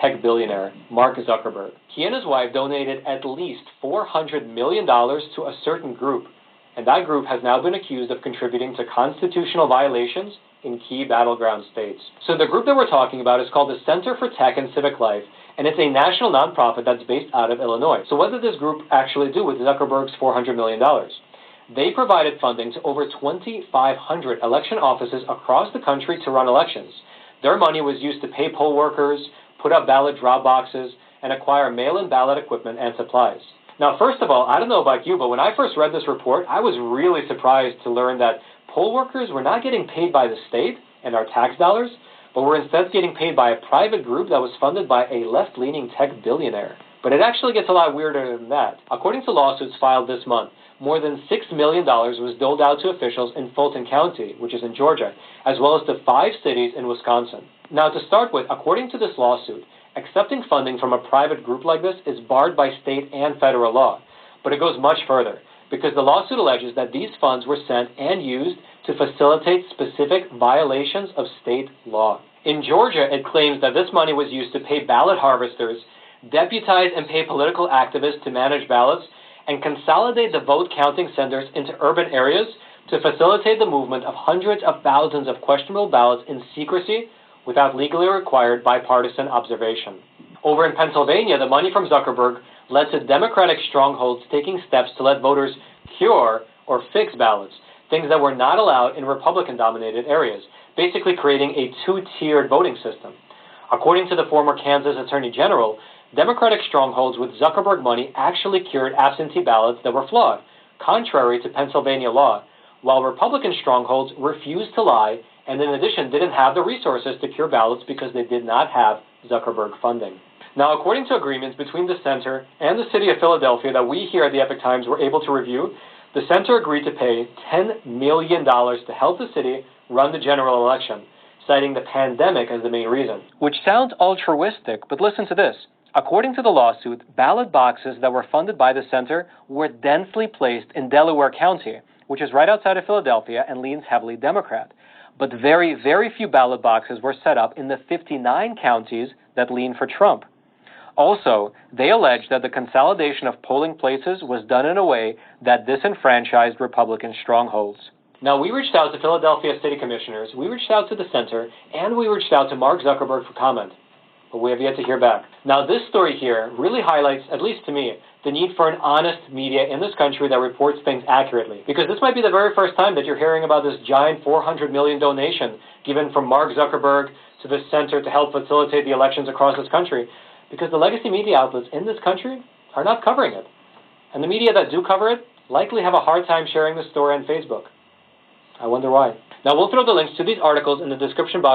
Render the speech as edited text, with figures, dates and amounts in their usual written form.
tech billionaire, Mark Zuckerberg. He and his wife donated at least $400 million to a certain group, and that group has now been accused of contributing to constitutional violations in key battleground states. So the group that we're talking about is called the Center for Tech and Civic Life, and it's a national nonprofit that's based out of Illinois. So what did this group actually do with Zuckerberg's $400 million? They provided funding to over 2,500 election offices across the country to run elections. Their money was used to pay poll workers, put up ballot drop boxes, and acquire mail-in ballot equipment and supplies. Now, first of all, I don't know about you, but when I first read this report, I was really surprised to learn that poll workers were not getting paid by the state and our tax dollars, but were instead getting paid by a private group that was funded by a left-leaning tech billionaire. But it actually gets a lot weirder than that. According to lawsuits filed this month, more than $6 million was doled out to officials in Fulton County, which is in Georgia, as well as to 5 cities in Wisconsin. Now, to start with, according to this lawsuit, accepting funding from a private group like this is barred by state and federal law. But it goes much further, because the lawsuit alleges that these funds were sent and used to facilitate specific violations of state law. In Georgia, it claims that this money was used to pay ballot harvesters, deputize and pay political activists to manage ballots, and consolidate the vote counting centers into urban areas to facilitate the movement of hundreds of thousands of questionable ballots in secrecy without legally required bipartisan observation. Over in Pennsylvania, the money from Zuckerberg led to Democratic strongholds taking steps to let voters cure or fix ballots, things that were not allowed in Republican-dominated areas, basically creating a two-tiered voting system. According to the former Kansas Attorney General, Democratic strongholds with Zuckerberg money actually cured absentee ballots that were flawed, contrary to Pennsylvania law, while Republican strongholds refused to lie and in addition didn't have the resources to cure ballots because they did not have Zuckerberg funding. Now, according to agreements between the center and the city of Philadelphia that we here at the Epoch Times were able to review, the center agreed to pay $10 million to help the city run the general election, citing the pandemic as the main reason. Which sounds altruistic, but listen to this. According to the lawsuit, ballot boxes that were funded by the center were densely placed in Delaware County, which is right outside of Philadelphia and leans heavily Democrat. But very, very few ballot boxes were set up in the 59 counties that lean for Trump. Also, they alleged that the consolidation of polling places was done in a way that disenfranchised Republican strongholds. Now, we reached out to Philadelphia city commissioners, we reached out to the center, and we reached out to Mark Zuckerberg for comment, but we have yet to hear back. Now, this story here really highlights, at least to me, the need for an honest media in this country that reports things accurately. Because this might be the very first time that you're hearing about this giant $400 million donation given from Mark Zuckerberg to the center to help facilitate the elections across this country. Because the legacy media outlets in this country are not covering it. And the media that do cover it likely have a hard time sharing the story on Facebook. I wonder why. Now, we'll throw the links to these articles in the description box